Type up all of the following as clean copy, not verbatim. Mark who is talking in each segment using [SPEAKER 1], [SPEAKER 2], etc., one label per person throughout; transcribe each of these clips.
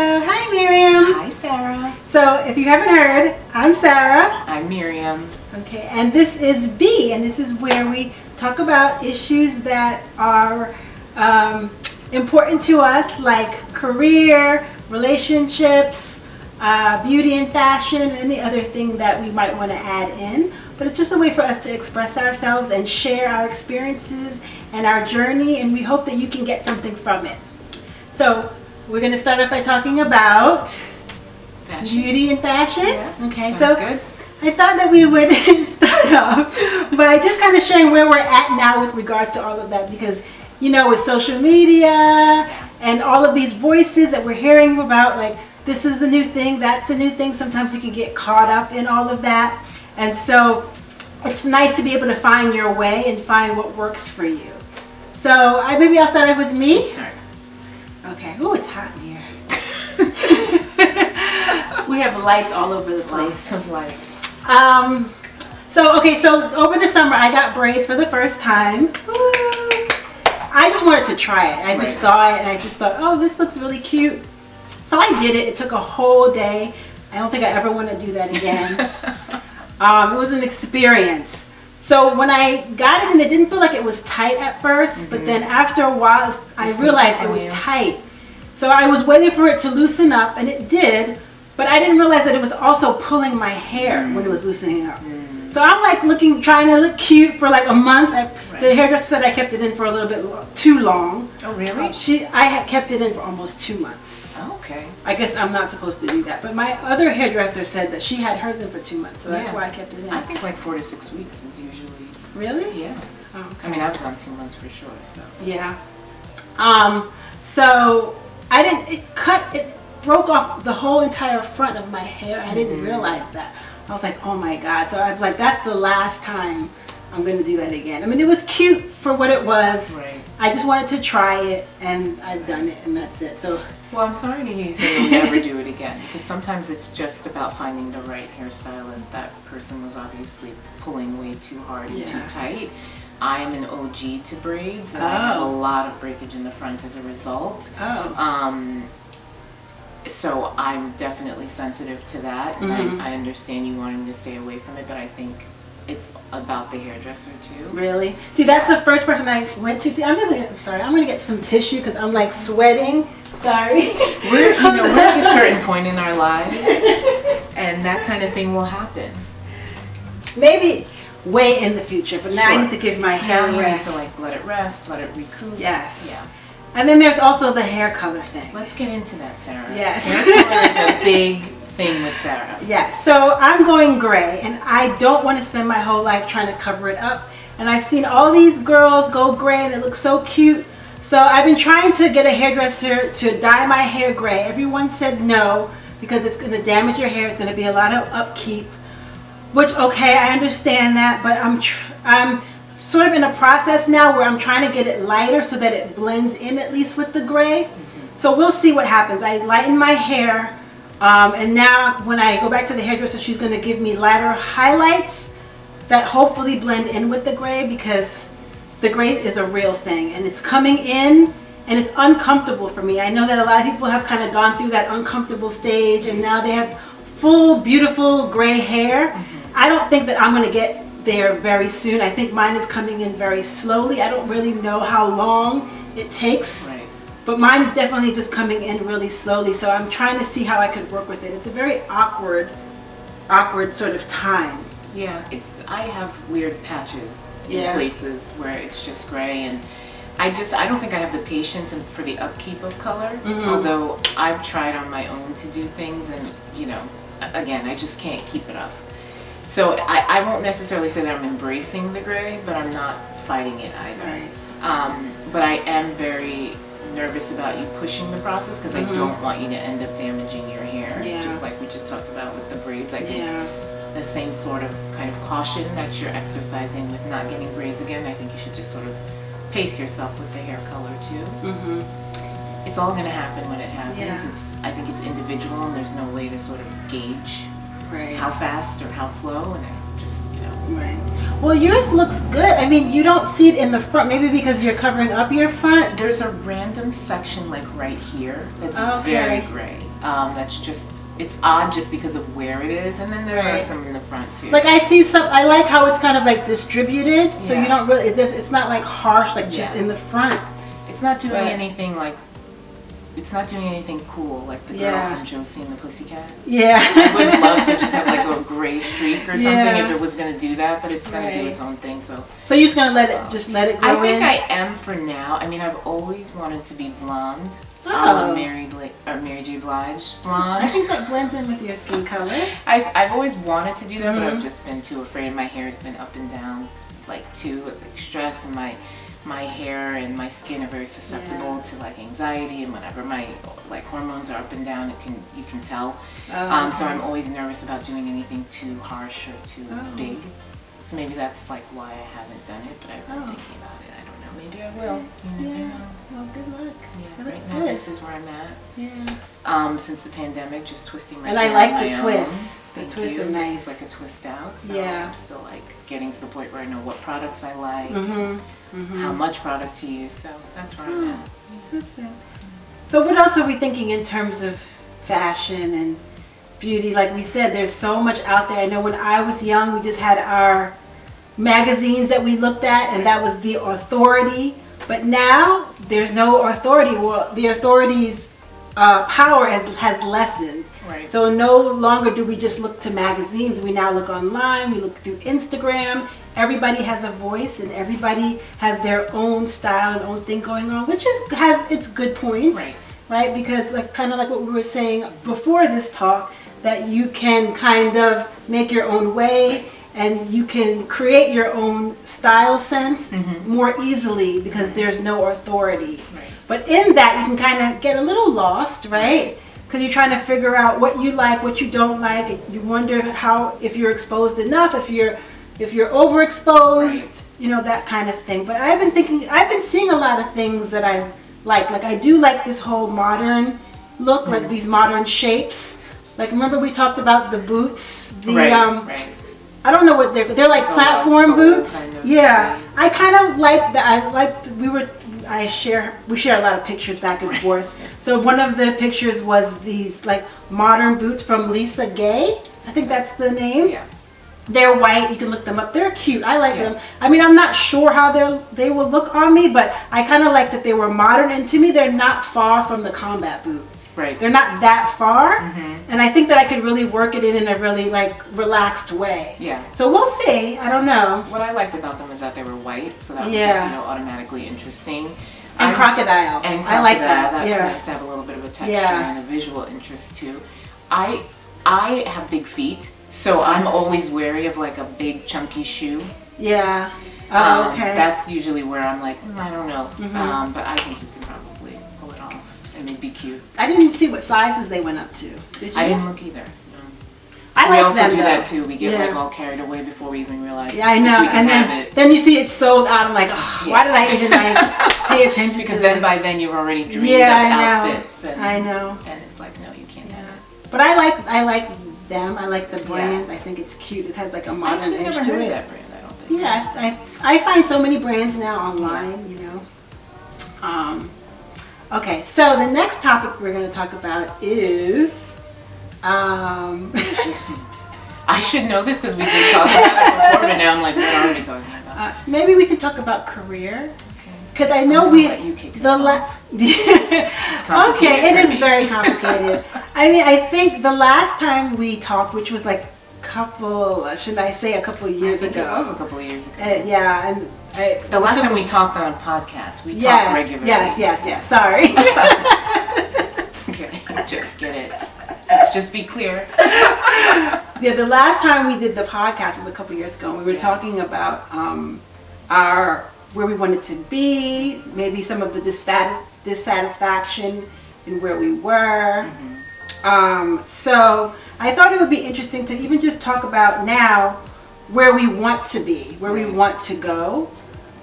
[SPEAKER 1] Hi Miriam.
[SPEAKER 2] Hi Sarah.
[SPEAKER 1] So if you haven't heard, I'm Sarah.
[SPEAKER 2] I'm Miriam.
[SPEAKER 1] Okay, and this is B, and this is where we talk about issues that are important to us, like career, relationships, beauty and fashion, any other thing that we might want to add in. But it's just a way for us to express ourselves and share our experiences and our journey, and we hope that you can get something from it. So we're going to start off by talking about beauty and fashion.
[SPEAKER 2] Yeah,
[SPEAKER 1] okay,
[SPEAKER 2] so
[SPEAKER 1] good. I thought that we would start off by just kind of sharing where we're at now with regards to all of that, because you know, with social media and all of these voices that we're hearing about, like this is the new thing, that's the new thing, sometimes you can get caught up in all of that. And so it's nice to be able to find your way and find what works for you. So maybe I'll start off with me.
[SPEAKER 2] Start.
[SPEAKER 1] Okay. Oh, it's hot in here. We have lights all over the place.
[SPEAKER 2] Lots of light.
[SPEAKER 1] So over the summer I got braids for the first time. Woo! I just wanted to try it. I just saw it and I just thought, oh, this looks really cute. So I did it. It took a whole day. I don't think I ever want to do that again. It was an experience. So when I got it, and it didn't feel like it was tight at first, but then after a while, I realized it was tight. So I was waiting for it to loosen up, and it did, but I didn't realize that it was also pulling my hair when it was loosening up. So I'm like trying to look cute for like a month. The hairdresser said I kept it in for a little bit too long.
[SPEAKER 2] Oh, really?
[SPEAKER 1] I had kept it in for almost 2 months.
[SPEAKER 2] Okay.
[SPEAKER 1] I guess I'm not supposed to do that, but my other hairdresser said that she had hers in for 2 months, so that's why I kept it in.
[SPEAKER 2] I think like 4 to 6 weeks is usually.
[SPEAKER 1] Really?
[SPEAKER 2] Yeah.
[SPEAKER 1] Oh, okay.
[SPEAKER 2] I mean, I've gone 2 months for sure, so.
[SPEAKER 1] Yeah. So I didn't. It broke off the whole entire front of my hair. I didn't realize that. I was like, oh my god. So I was like, that's the last time I'm going to do that again. I mean, it was cute for what it was.
[SPEAKER 2] Right.
[SPEAKER 1] I just wanted to try it, and I've done it, and that's it. So.
[SPEAKER 2] Well, I'm sorry to hear you say you'll never do it again, because sometimes it's just about finding the right hairstylist. That person was obviously pulling way too hard and too tight. I'm an OG to braids, and I have a lot of breakage in the front as a result. So I'm definitely sensitive to that, and I understand you wanting to stay away from it, but I think it's about the hairdresser too.
[SPEAKER 1] Really? See, that's the first person I went to. See, I'm sorry. I'm gonna get some tissue because I'm like sweating. Sorry.
[SPEAKER 2] We're at a certain point in our lives, and that kind of thing will happen.
[SPEAKER 1] Maybe way in the future, but now I need to give my hair
[SPEAKER 2] now
[SPEAKER 1] rest.
[SPEAKER 2] You need to like let it rest, let it recoup.
[SPEAKER 1] Yes.
[SPEAKER 2] Yeah.
[SPEAKER 1] And then there's also the hair color thing.
[SPEAKER 2] Let's get into that, Sarah.
[SPEAKER 1] Yes.
[SPEAKER 2] Hair color is a big thing with Sarah.
[SPEAKER 1] Yes. So I'm going gray, and I don't want to spend my whole life trying to cover it up. And I've seen all these girls go gray, and it looks so cute. So I've been trying to get a hairdresser to dye my hair gray. Everyone said no, because it's going to damage your hair. It's going to be a lot of upkeep. Which, okay, I understand that, but I'm sort of in a process now where I'm trying to get it lighter so that it blends in at least with the gray. So we'll see what happens. I lighten my hair, and now when I go back to the hairdresser, she's going to give me lighter highlights that hopefully blend in with the gray, because the gray is a real thing, and it's coming in, and it's uncomfortable for me. I know that a lot of people have kind of gone through that uncomfortable stage, and now they have full, beautiful gray hair. I don't think that I'm going to get there very soon. I think mine is coming in very slowly. I don't really know how long it takes, but mine is definitely just coming in really slowly. So I'm trying to see how I could work with it. It's a very awkward sort of time.
[SPEAKER 2] Yeah, I have weird patches in places where it's just gray, and I don't think I have the patience for the upkeep of color. Although I've tried on my own to do things, and again, I just can't keep it up. So I won't necessarily say that I'm embracing the gray, but I'm not fighting it either. But I am very nervous about you pushing the process, because I don't want you to end up damaging your hair. Just like we just talked about with the braids. I think the same sort of kind of caution that you're exercising with not getting braids again, I think you should just sort of pace yourself with the hair color too. It's all going to happen when it happens. I think it's individual, and there's no way to sort of gauge how fast or how slow, and
[SPEAKER 1] Right. Well, yours looks good. I mean, you don't see it in the front, maybe because you're covering up your front.
[SPEAKER 2] There's a random section like right here that's very gray. That's just, it's odd just because of where it is, and then there are some in the front too.
[SPEAKER 1] Like I see some, I like how it's kind of like distributed, so you don't really, it's not like harsh, like just in the front.
[SPEAKER 2] It's not doing anything like, it's not doing anything cool like the girl from Josie and the Pussycat.
[SPEAKER 1] Yeah.
[SPEAKER 2] I would love to just have like a gray streak or something if it was going to do that, but it's going to do its own thing. So
[SPEAKER 1] you're just going to let it grow in?
[SPEAKER 2] I think I am for now. I mean, I've always wanted to be blonde. Mary J. Blige blonde.
[SPEAKER 1] I think that blends in with your skin color.
[SPEAKER 2] I've always wanted to do that, but I've just been too afraid. My hair has been up and down, like stress, and my hair and my skin are very susceptible to like anxiety, and whenever my like hormones are up and down, you can tell. So I'm always nervous about doing anything too harsh or too big. So maybe that's like why I haven't done it, but I've been thinking about it. I don't know. Maybe I will. You never know.
[SPEAKER 1] Well, good luck.
[SPEAKER 2] Yeah, right now this is where I'm at.
[SPEAKER 1] Yeah.
[SPEAKER 2] Since the pandemic, just twisting my
[SPEAKER 1] hair.
[SPEAKER 2] And
[SPEAKER 1] I like the twists.
[SPEAKER 2] The twists are nice. It's like a twist out. So I'm still like getting to the point where I know what products I like, how much product to use. So that's where I'm at. Yeah.
[SPEAKER 1] So what else are we thinking in terms of fashion and beauty? Like we said, there's so much out there. I know when I was young, we just had our magazines that we looked at, and that was the authority. But now there's no authority. Well, the authority's power has lessened.
[SPEAKER 2] Right.
[SPEAKER 1] So no longer do we just look to magazines. We now look online. We look through Instagram. Everybody has a voice, and everybody has their own style and own thing going on, which has its good points, right? Because like kind of like what we were saying before this talk, that you can kind of make your own way. And you can create your own style sense more easily because there's no authority. Right. But in that, you can kind of get a little lost, right? Because you're trying to figure out what you like, what you don't like. You wonder if you're exposed enough, if you're overexposed, you know, that kind of thing. But I've been seeing a lot of things that I like. Like I do like this whole modern look, like these modern shapes. Like remember we talked about the boots, I don't know what they're like platform boots. Kind of, I kind of like that. We share a lot of pictures back and forth. So one of the pictures was these like modern boots from Lisa Gay. I think that's the name. Yeah. They're white. You can look them up. They're cute. I like them. I mean, I'm not sure how they will look on me, but I kind of like that they were modern. And to me, they're not far from the combat boot.
[SPEAKER 2] Right.
[SPEAKER 1] They're not that far, and I think that I could really work it in a really like relaxed way. Yeah. So we'll see. I don't know.
[SPEAKER 2] What I liked about them is that they were white, so that was automatically interesting.
[SPEAKER 1] And crocodile. I like that.
[SPEAKER 2] That's nice to have a little bit of a texture and a visual interest too. I have big feet, so I'm always wary of like a big chunky shoe.
[SPEAKER 1] Yeah. Oh, okay.
[SPEAKER 2] That's usually where I'm like, I don't know, but I think you can probably pull it off. And it'd be cute.
[SPEAKER 1] I didn't see what sizes they went up to. Did you?
[SPEAKER 2] I didn't look either. No.
[SPEAKER 1] We
[SPEAKER 2] also do that too. We get like all carried away before we even realize.
[SPEAKER 1] Yeah, I know. And then you see it sold out. I'm like, why did I even like pay attention?
[SPEAKER 2] Because
[SPEAKER 1] to
[SPEAKER 2] then
[SPEAKER 1] this?
[SPEAKER 2] By then you've already dreamed of outfits. And,
[SPEAKER 1] I know.
[SPEAKER 2] And it's like, no, you can't do that.
[SPEAKER 1] But I like them. I like the brand. I think it's cute. It has like a modern edge to it.
[SPEAKER 2] I never heard of that brand. I don't think.
[SPEAKER 1] Yeah, I find so many brands now online. You know. Okay, so the next topic we're going to talk about is,
[SPEAKER 2] I should know this because we've been talking about it before, but now I'm like, what are we talking about?
[SPEAKER 1] Maybe we can talk about career. Because I know Okay, it is very complicated. I mean, I think the last time we talked, which was like a couple years ago.
[SPEAKER 2] It was a couple of years ago.
[SPEAKER 1] And
[SPEAKER 2] the last time we talked on a podcast, we talked regularly.
[SPEAKER 1] Yes. Sorry.
[SPEAKER 2] Okay, just get it. Let's just be clear.
[SPEAKER 1] Yeah, the last time we did the podcast was a couple years ago. We were talking about where we wanted to be, maybe some of the dissatisfaction in where we were. So I thought it would be interesting to even just talk about now where we want to be, where we want to go.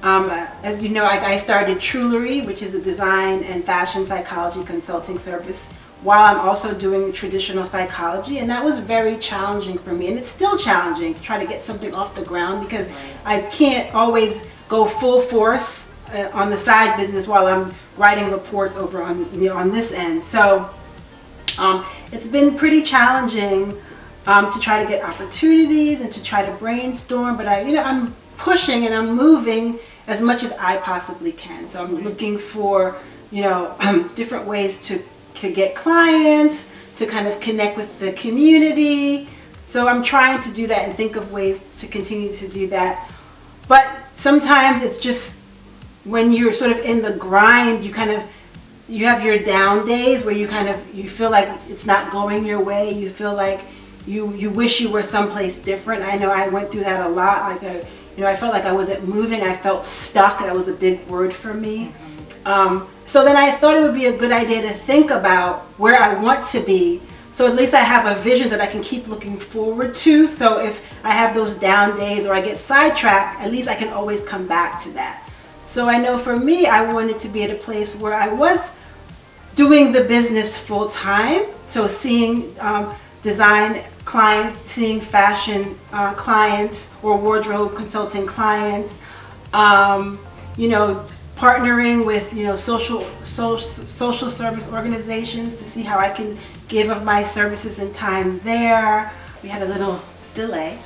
[SPEAKER 1] As you know, I started Trulery, which is a design and fashion psychology consulting service while I'm also doing traditional psychology, and that was very challenging for me, and it's still challenging to try to get something off the ground because I can't always go full force on the side business while I'm writing reports over on on this end. So it's been pretty challenging to try to get opportunities and to try to brainstorm, but I'm pushing and I'm moving as much as I possibly can. So I'm looking for different ways to get clients, to kind of connect with the community. So I'm trying to do that and think of ways to continue to do that. But sometimes it's just when you're sort of in the grind, you have your down days where you feel like it's not going your way. You feel like you wish you were someplace different. I know I went through that a lot. I felt like I wasn't moving. I felt stuck. That was a big word for me. So then I thought it would be a good idea to think about where I want to be. So at least I have a vision that I can keep looking forward to. So if I have those down days or I get sidetracked, at least I can always come back to that. So I know for me, I wanted to be at a place where I was doing the business full time. So seeing design clients, seeing fashion clients or wardrobe consulting clients, partnering with social service organizations to see how I can give of my services and time there. We had a little delay.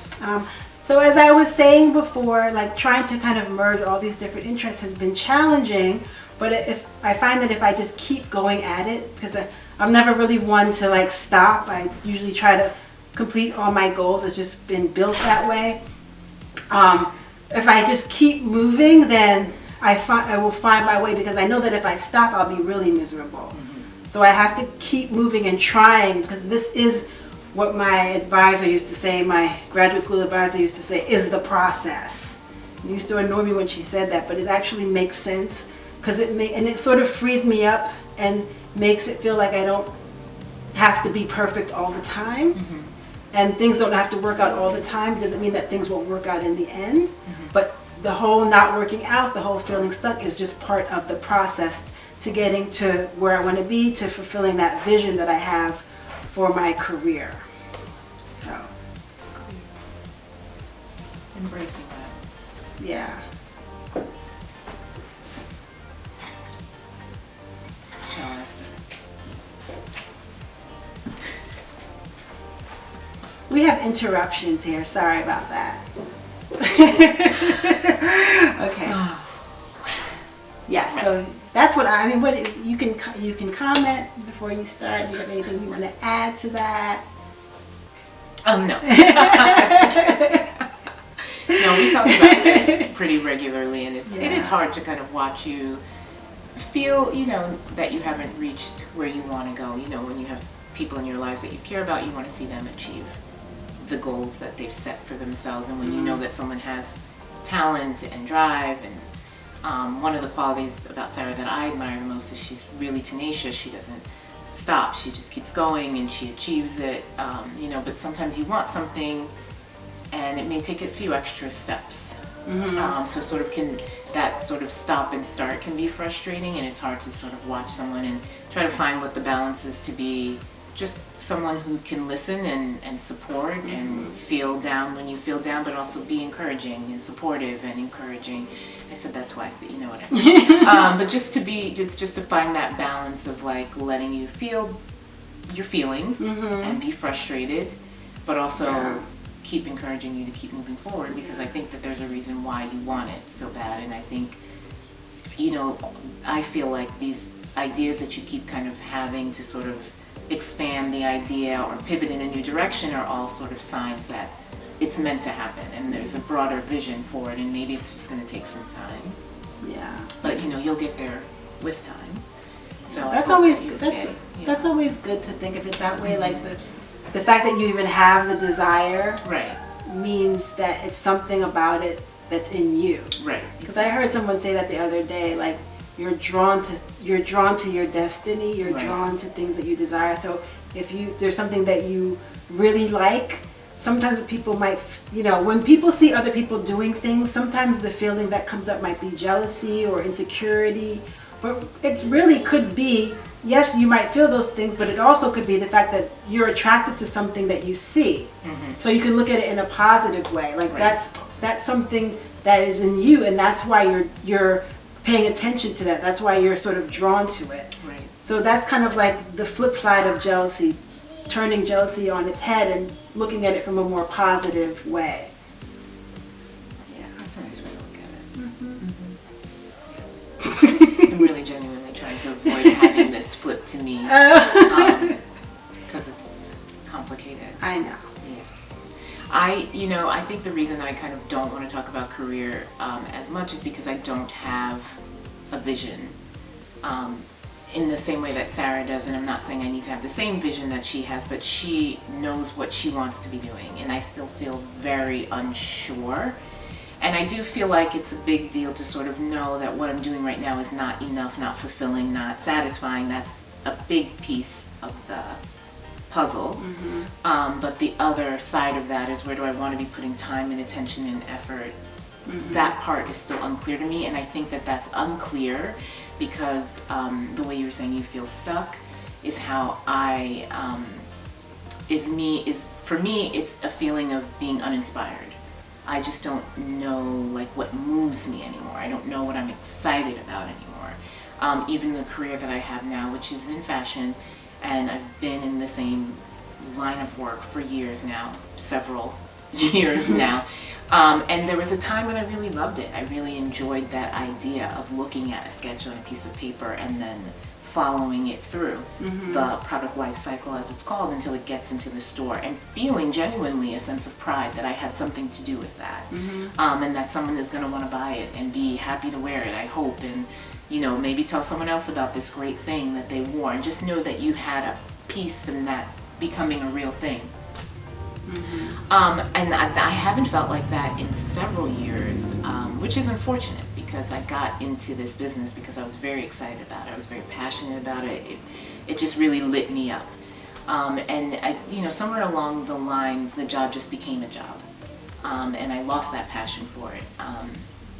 [SPEAKER 1] So as I was saying before, like trying to kind of merge all these different interests has been challenging, but if I find that if I just keep going at it, because I'm never really one to like stop. I usually try to complete all my goals. It's just been built that way. If I just keep moving, then I will find my way, because I know that if I stop, I'll be really miserable. So I have to keep moving and trying, because this is what my advisor used to say, my graduate school advisor used to say, is the process. It used to annoy me when she said that, but it actually makes sense, because it sort of frees me up and makes it feel like I don't have to be perfect all the time. And things don't have to work out all the time. Doesn't mean that things won't work out in the end, but the whole not working out, the whole feeling stuck is just part of the process to getting to where I want to be, to fulfilling that vision that I have for my career. So,
[SPEAKER 2] embracing that.
[SPEAKER 1] Yeah. We have interruptions here. Sorry about that. Okay. Yeah, so that's what what you can comment before you start. Do you have anything you want to add to that?
[SPEAKER 2] No. No, we talk about this pretty regularly, and it is hard to kind of watch you feel, that you haven't reached where you want to go. When you have people in your lives that you care about, you want to see them achieve the goals that they've set for themselves. And when you know that someone has talent and drive, and one of the qualities about Sarah that I admire the most is she's really tenacious. She doesn't stop. She just keeps going and she achieves it. But sometimes you want something and it may take a few extra steps. So that sort of stop and start can be frustrating, and it's hard to sort of watch someone and try to find what the balance is to be just someone who can listen and support and feel down when you feel down, but also be encouraging and supportive and encouraging. I said that twice, but you know what I mean. But just to find that balance of like letting you feel your feelings and be frustrated, but also keep encouraging you to keep moving forward, because I think that there's a reason why you want it so bad. And I think, I feel like these ideas that you keep kind of having to sort of expand the idea or pivot in a new direction are all sort of signs that it's meant to happen, and there's a broader vision for it, and maybe it's just going to take some time.
[SPEAKER 1] Yeah.
[SPEAKER 2] But you'll get there with time. So
[SPEAKER 1] that's always that's always good to think of it that way. Like the fact that you even have the desire,
[SPEAKER 2] right,
[SPEAKER 1] means that it's something about it that's in you.
[SPEAKER 2] Right.
[SPEAKER 1] Because I heard someone say that the other day, like you're drawn to your destiny. You're drawn to things that you desire. So if there's something that you really like, sometimes people might, when people see other people doing things, sometimes the feeling that comes up might be jealousy or insecurity, but it really could be yes, you might feel those things, but it also could be the fact that you're attracted to something that you see. So you can look at it in a positive way. Like that's something that is in you, and that's why you're paying attention to that. That's why you're sort of drawn to it.
[SPEAKER 2] Right.
[SPEAKER 1] So that's kind of like the flip side of jealousy, turning jealousy on its head and looking at it from a more positive way.
[SPEAKER 2] Yeah, that's a nice way to look at it. I'm really genuinely trying to avoid having this flip to me because it's complicated.
[SPEAKER 1] I know.
[SPEAKER 2] Yeah. I think the reason I kind of don't want to talk about career as much is because I don't have a vision in the same way that Sarah does, and I'm not saying I need to have the same vision that she has, but she knows what she wants to be doing, and I still feel very unsure. And I do feel like it's a big deal to sort of know that what I'm doing right now is not enough, not fulfilling, not satisfying. That's a big piece of the puzzle. But the other side of that is, where do I want to be putting time and attention and effort? That part is still unclear to me, and I think that that's unclear because the way you were saying you feel stuck is how for me it's a feeling of being uninspired. I just don't know like what moves me anymore. I don't know what I'm excited about anymore. Even the career that I have now, which is in fashion, and I've been in the same line of work for years now, several years now. And there was a time when I really loved it. I really enjoyed that idea of looking at a sketch on a piece of paper and then following it through the product life cycle, as it's called, until it gets into the store, and feeling genuinely a sense of pride that I had something to do with that. And that someone is going to want to buy it and be happy to wear it, I hope, and maybe tell someone else about this great thing that they wore, and just know that you had a piece in that becoming a real thing. And I haven't felt like that in several years, which is unfortunate, because I got into this business because I was very excited about it. I was very passionate about it. It just really lit me up. And somewhere along the lines, the job just became a job, and I lost that passion for it.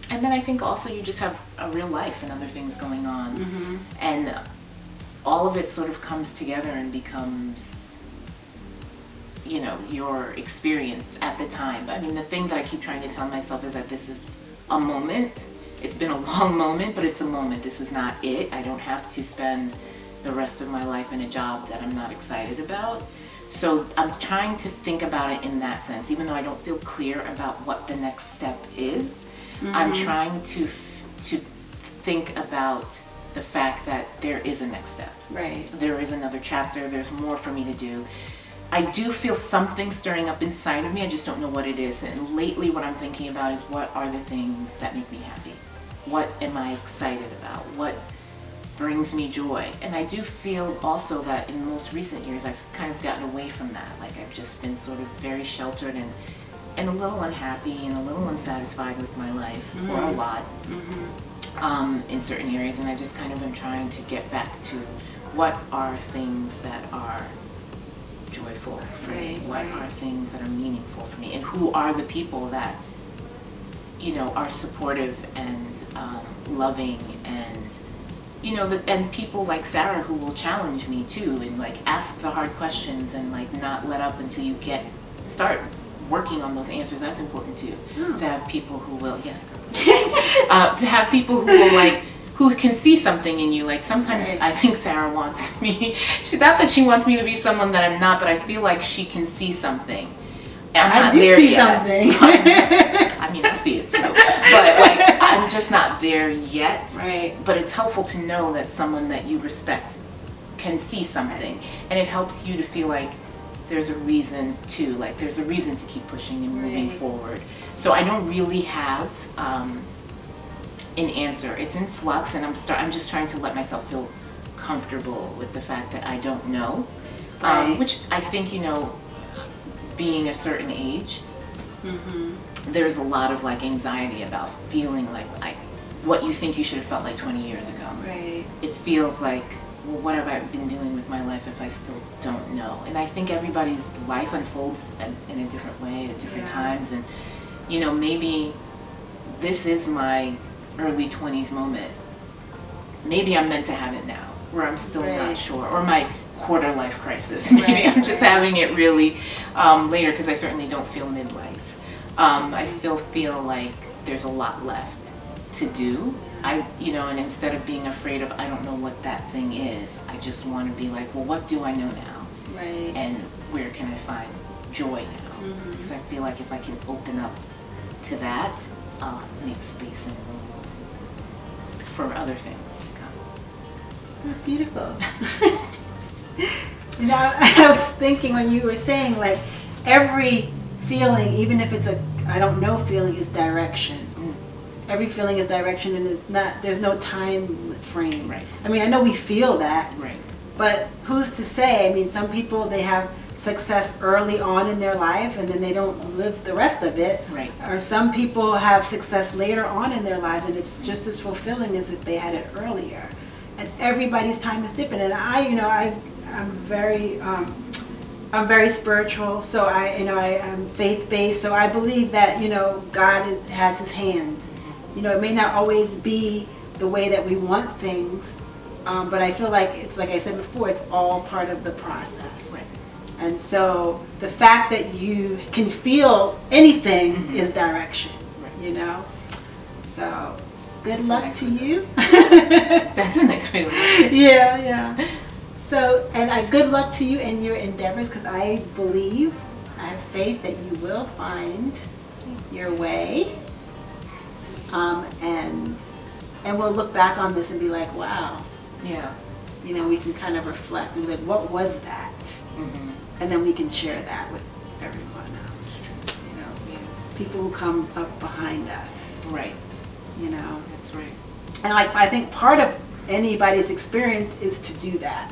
[SPEAKER 2] And then I think also you just have a real life and other things going on, and all of it sort of comes together and becomes your experience at the time. I mean, the thing that I keep trying to tell myself is that this is a moment. It's been a long moment, but it's a moment. This is not it. I don't have to spend the rest of my life in a job that I'm not excited about. So I'm trying to think about it in that sense, even though I don't feel clear about what the next step is. I'm trying to think about the fact that there is a next step.
[SPEAKER 1] Right.
[SPEAKER 2] There is another chapter. There's more for me to do. I do feel something stirring up inside of me. I just don't know what it is. And lately what I'm thinking about is, what are the things that make me happy? What am I excited about? What brings me joy? And I do feel also that in most recent years I've kind of gotten away from that. Like I've just been sort of very sheltered and a little unhappy and a little unsatisfied with my life, or a lot, in certain areas. And I just kind of am trying to get back to what are things that are joyful for me, what are things that are meaningful for me, and who are the people that are supportive and loving, and and people like Sarah who will challenge me too, and like ask the hard questions, and like not let up until you start working on those answers. That's important too. To have people who will to have people who will who can see something in you. Like sometimes I think Sarah wants me, not that she wants me to be someone that I'm not, but I feel like she can see something. And I'm not there yet.
[SPEAKER 1] Something.
[SPEAKER 2] I mean, I see it too, but I'm just not there yet.
[SPEAKER 1] Right.
[SPEAKER 2] But it's helpful to know that someone that you respect can see something, and it helps you to feel like there's a reason to keep pushing and moving forward. So I don't really have an answer. It's in flux, and I'm just trying to let myself feel comfortable with the fact that I don't know, which I think being a certain age, there's a lot of anxiety about feeling like what you think you should have felt like 20 years ago.
[SPEAKER 1] Right.
[SPEAKER 2] It feels like, well, what have I been doing with my life if I still don't know? And I think everybody's life unfolds in a different way at different times, and maybe this is my early 20s moment. Maybe I'm meant to have it now. where I'm still
[SPEAKER 1] Right.
[SPEAKER 2] not sure, or my quarter life crisis. Maybe
[SPEAKER 1] Right,
[SPEAKER 2] I'm just
[SPEAKER 1] right.
[SPEAKER 2] having it really later, because I certainly don't feel midlife. I still feel like there's a lot left to do. And instead of being afraid of I don't know what that thing is, I just want to be like, well, what do I know now?
[SPEAKER 1] Right.
[SPEAKER 2] And where can I find joy now? Because I feel like if I can open up to that, I'll make space and room for other things to come.
[SPEAKER 1] That's beautiful. I was thinking when you were saying like every feeling, even if it's a I don't know feeling, is direction. Every feeling is direction, and it's not. There's no time frame.
[SPEAKER 2] Right.
[SPEAKER 1] I mean, I know we feel that,
[SPEAKER 2] Right.
[SPEAKER 1] but who's to say? I mean, some people, they have success early on in their life, and then they don't live the rest of it.
[SPEAKER 2] Right.
[SPEAKER 1] Or some people have success later on in their lives, and it's just as fulfilling as if they had it earlier. And everybody's time is different. And I'm very spiritual, so I'm faith-based, so I believe that, God has his hand. It may not always be the way that we want things, but I feel like it's, like I said before, it's all part of the process.
[SPEAKER 2] Right.
[SPEAKER 1] And so the fact that you can feel anything is direction,
[SPEAKER 2] Right.
[SPEAKER 1] So good
[SPEAKER 2] That's a
[SPEAKER 1] luck
[SPEAKER 2] nice
[SPEAKER 1] to
[SPEAKER 2] way to
[SPEAKER 1] you.
[SPEAKER 2] That's a nice way to look at it.
[SPEAKER 1] Yeah. So, and good luck to you in your endeavors, because I have faith that you will find your way. And we'll look back on this and be like, wow,
[SPEAKER 2] Yeah.
[SPEAKER 1] we can kind of reflect and be like, what was that? And then we can share that with everyone else.
[SPEAKER 2] Yeah.
[SPEAKER 1] People who come up behind us.
[SPEAKER 2] Right.
[SPEAKER 1] That's
[SPEAKER 2] right.
[SPEAKER 1] And I think part of anybody's experience is to do that.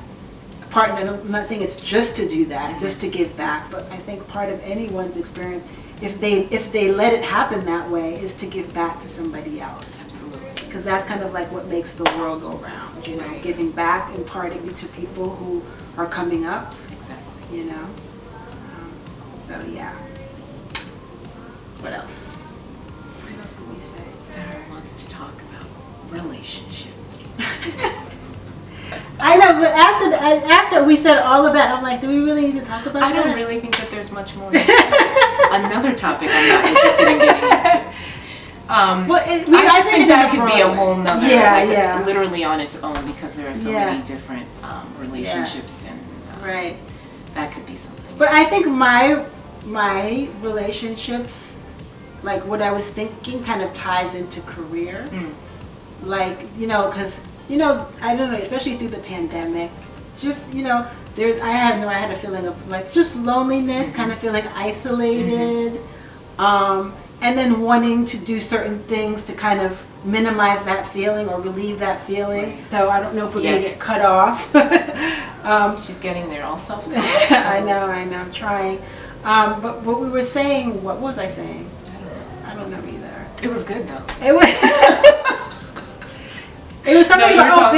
[SPEAKER 1] And I'm not saying it's just to do that, just to give back, but I think part of anyone's experience, if they let it happen that way, is to give back to somebody else.
[SPEAKER 2] Absolutely.
[SPEAKER 1] Because that's kind of like what makes the world go round,
[SPEAKER 2] Right.
[SPEAKER 1] giving back, imparting to people who are coming up,
[SPEAKER 2] Exactly.
[SPEAKER 1] So yeah. What else? What else can we say?
[SPEAKER 2] Sarah wants to talk about relationships.
[SPEAKER 1] I know, but after we said all of that, I'm like, do we really need to talk about
[SPEAKER 2] I
[SPEAKER 1] that?
[SPEAKER 2] don't really think that there's much more. Another topic I'm not interested in getting into. I think that could be a whole nother, literally on its own, because there are so many different relationships, and
[SPEAKER 1] right.
[SPEAKER 2] that could be something.
[SPEAKER 1] But I think my relationships, like what I was thinking, kind of ties into career. Like, because, I don't know, especially through the pandemic, just, I had a feeling of like just loneliness, kind of feeling isolated, and then wanting to do certain things to kind of minimize that feeling or relieve that feeling.
[SPEAKER 2] Right.
[SPEAKER 1] So I don't know if we're going to get cut off.
[SPEAKER 2] She's getting there, all self-talk.
[SPEAKER 1] I know, I'm trying. But what we were saying, what was I saying? I don't know either.
[SPEAKER 2] It was good though.
[SPEAKER 1] It was. It was something about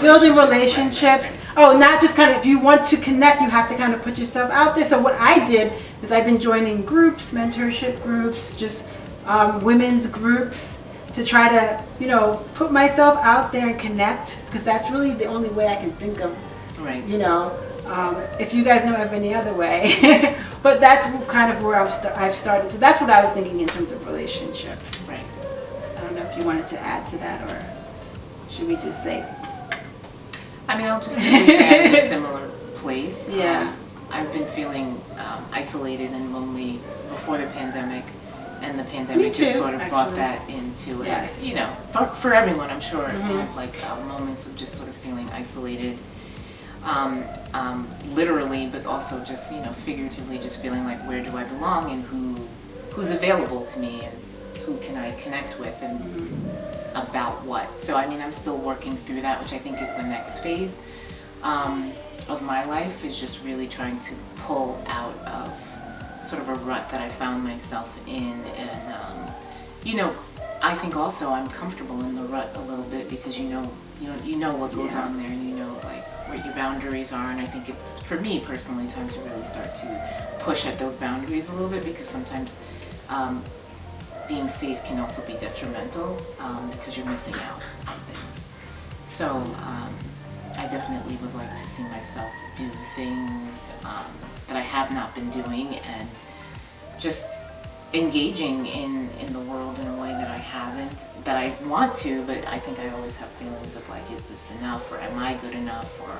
[SPEAKER 1] building relationships.
[SPEAKER 2] Right.
[SPEAKER 1] Oh, not just kind of, if you want to connect, you have to kind of put yourself out there. So what I did is I've been joining groups, mentorship groups, just women's groups, to try to, put myself out there and connect, because that's really the only way I can think of,
[SPEAKER 2] Right.
[SPEAKER 1] if you guys know of any other way. But that's kind of where I've started. So that's what I was thinking in terms of relationships.
[SPEAKER 2] Right.
[SPEAKER 1] I don't know if you wanted to add to that, or should we just say?
[SPEAKER 2] I mean, I'll just simply say I'm in a similar place.
[SPEAKER 1] Yeah.
[SPEAKER 2] I've been feeling isolated and lonely before the pandemic, and the pandemic just sort of brought that into it.
[SPEAKER 1] Yes.
[SPEAKER 2] For everyone, I'm sure, had like moments of just sort of feeling isolated, literally, but also just figuratively, just feeling like, where do I belong, and who's available to me, and who can I connect with, and about what. So I mean, I'm still working through that, which I think is the next phase of my life, is just really trying to pull out of sort of a rut that I found myself in. And I think also I'm comfortable in the rut a little bit, because you know what goes on there, and like what your boundaries are. And I think it's, for me personally, time to really start to push at those boundaries a little bit, because sometimes being safe can also be detrimental, because you're missing out on things. So I definitely would like to see myself do things that I have not been doing, and just engaging in the world in a way that I haven't, that I want to, but I think I always have feelings of like, is this enough, or am I good enough, or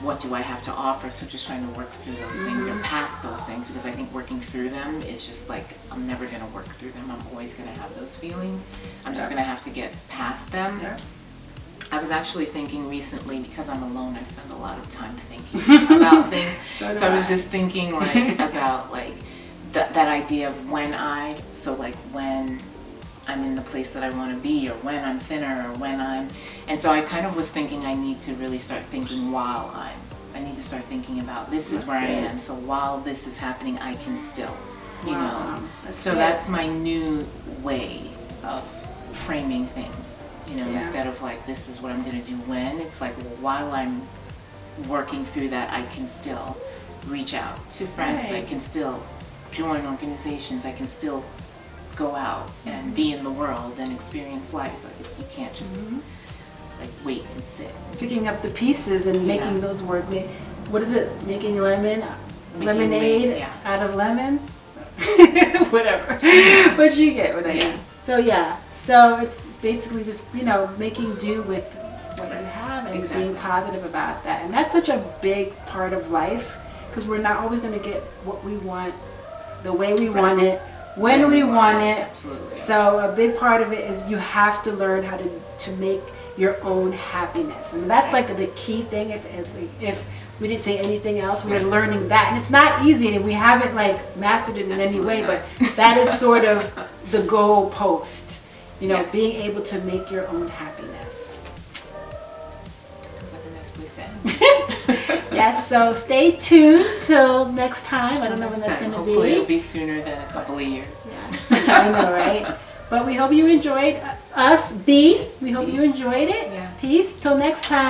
[SPEAKER 2] what do I have to offer? So just trying to work through those things, or past those things, because I think working through them is just like, I'm never going to work through them. I'm always going to have those feelings. I'm just going to have to get past them. I was actually thinking recently, because I'm alone, I spend a lot of time thinking about things. So I was just thinking like about like that idea of when I'm in the place that I want to be, or when I'm thinner, or and so I kind of was thinking I need to really start thinking while I need to start thinking about this is where I am. So while this is happening, I can still, you know. So that's my new way of framing things, you know, instead of like, this is what I'm going to do when. It's like, well, while I'm working through that, I can still reach out to friends. I can still join organizations. I can still go out and be in the world and experience life. Like, you can't just like wait and sit.
[SPEAKER 1] Picking up the pieces and making those work. What is it? Making lemonade out of lemons? Whatever. But you get what I mean. So so it's basically just, you know, making do with what you have and being positive about that. And that's such a big part of life, because we're not always going to get what we want the way we want it, when we want it.
[SPEAKER 2] Absolutely.
[SPEAKER 1] So a big part of it is you have to learn how to make your own happiness, and that's like the key thing. If we didn't say anything else, we're learning that, and it's not easy, and we haven't like mastered it in any way, but that is sort of the goal post, you know, being able to make your own happiness.
[SPEAKER 2] Sounds like a nice place to end.
[SPEAKER 1] Yes, so stay tuned till next time. I don't know when that's going to be.
[SPEAKER 2] Hopefully it'll be sooner than a couple of years.
[SPEAKER 1] Yes, I know, right? But we hope you enjoyed us, B. We hope you enjoyed it.
[SPEAKER 2] Yeah.
[SPEAKER 1] Peace. Till next time.